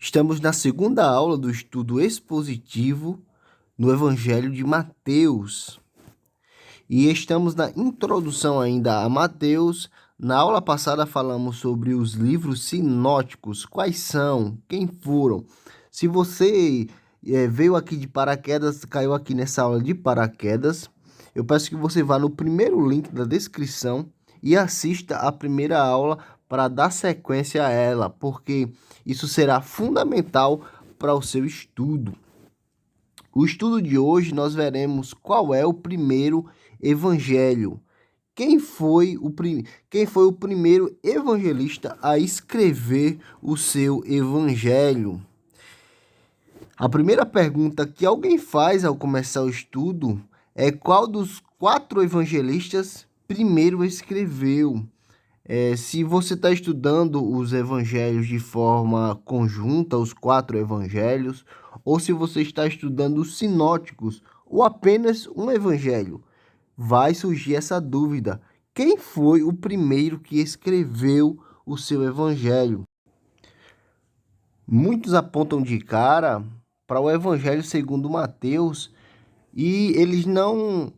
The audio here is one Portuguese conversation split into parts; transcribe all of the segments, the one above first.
Estamos na segunda aula do estudo expositivo no Evangelho de Mateus. E estamos na introdução ainda a Mateus. Na aula passada falamos sobre os livros sinóticos. Quais são? Quem foram? Se você veio aqui de paraquedas, caiu aqui nessa aula de paraquedas, eu peço que você vá no primeiro link da descrição e assista a primeira aula para dar sequência a ela, porque isso será fundamental para o seu estudo. O estudo de hoje nós veremos qual é o primeiro evangelho. Quem foi o primeiro evangelista a escrever o seu evangelho? A primeira pergunta que alguém faz ao começar o estudo é qual dos 4 evangelistas primeiro escreveu. Se você está estudando os evangelhos de forma conjunta, os 4 evangelhos, ou se você está estudando os sinóticos, ou apenas um evangelho, vai surgir essa dúvida. Quem foi o primeiro que escreveu o seu evangelho? Muitos apontam de cara para o evangelho segundo Mateus e eles não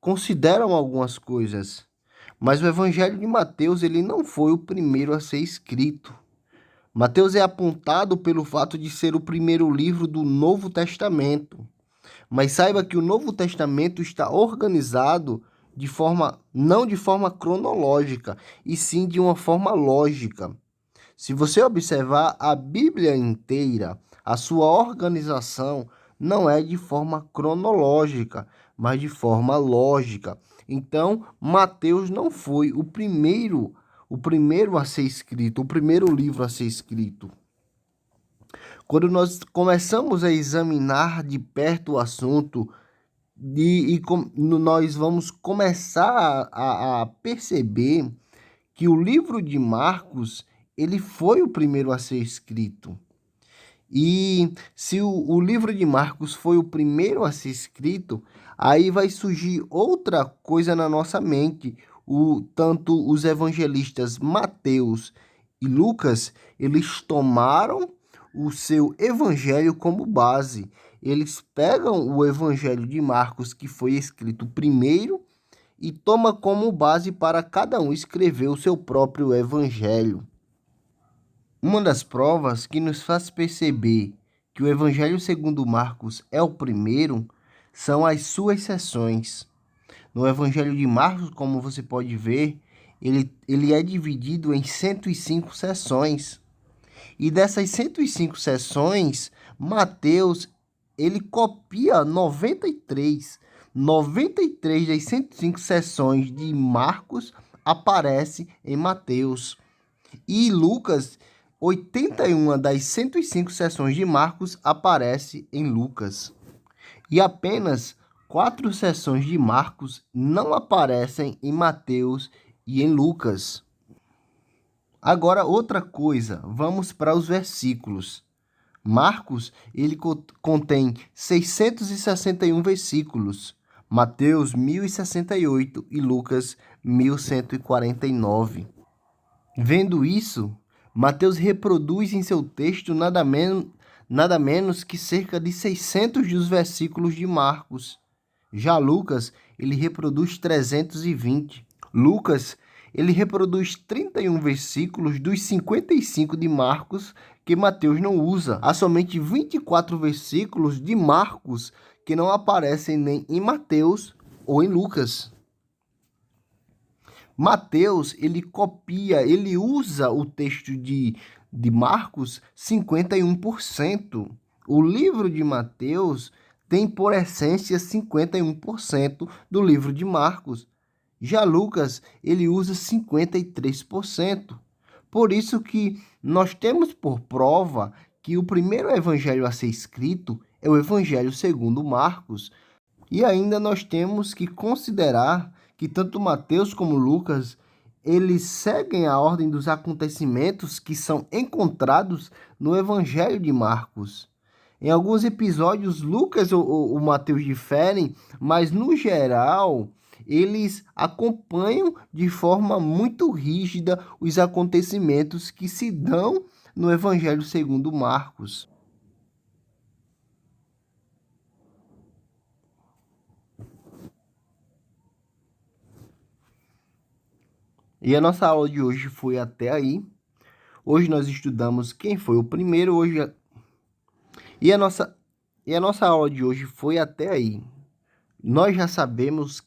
consideram algumas coisas. Mas o Evangelho de Mateus ele não foi o primeiro a ser escrito. Mateus é apontado pelo fato de ser o primeiro livro do Novo Testamento. Mas saiba que o Novo Testamento está organizado não de forma cronológica, e sim de uma forma lógica. Se você observar a Bíblia inteira, a sua organização não é de forma cronológica, mas de forma lógica. Então, Mateus não foi o primeiro a ser escrito, o primeiro livro a ser escrito. Quando nós começamos a examinar de perto o assunto, nós vamos começar a perceber que o livro de Marcos, ele foi o primeiro a ser escrito. E se o livro de Marcos foi o primeiro a ser escrito, aí vai surgir outra coisa na nossa mente. Tanto os evangelistas Mateus e Lucas, eles tomaram o seu evangelho como base. Eles pegam o evangelho de Marcos, que foi escrito primeiro, e toma como base para cada um escrever o seu próprio evangelho. Uma das provas que nos faz perceber que o Evangelho segundo Marcos é o primeiro são as suas seções. No Evangelho de Marcos, como você pode ver, ele é dividido em 105 seções. E dessas 105 seções, Mateus ele copia 93. 93 das 105 seções de Marcos aparece em Mateus. E Lucas, 81 das 105 seções de Marcos aparece em Lucas. E apenas 4 seções de Marcos não aparecem em Mateus e em Lucas. Agora, outra coisa, vamos para os versículos. Marcos, ele contém 661 versículos. Mateus, 1068 e Lucas, 1149. Vendo isso, Mateus reproduz em seu texto nada menos que cerca de 600 dos versículos de Marcos. Já Lucas, ele reproduz 320. Lucas, ele reproduz 31 versículos dos 55 de Marcos que Mateus não usa. Há somente 24 versículos de Marcos que não aparecem nem em Mateus ou em Lucas. Mateus, ele usa o texto de Marcos 51%. O livro de Mateus tem por essência 51% do livro de Marcos. Já Lucas, ele usa 53%. Por isso que nós temos por prova que o primeiro evangelho a ser escrito é o Evangelho segundo Marcos. E ainda nós temos que considerar que tanto Mateus como Lucas, eles seguem a ordem dos acontecimentos que são encontrados no Evangelho de Marcos. Em alguns episódios, Lucas ou Mateus diferem, mas no geral, eles acompanham de forma muito rígida os acontecimentos que se dão no Evangelho segundo Marcos. E a nossa aula de hoje foi até aí. Hoje nós estudamos quem foi o primeiro, e a nossa aula de hoje foi até aí. Nós já sabemos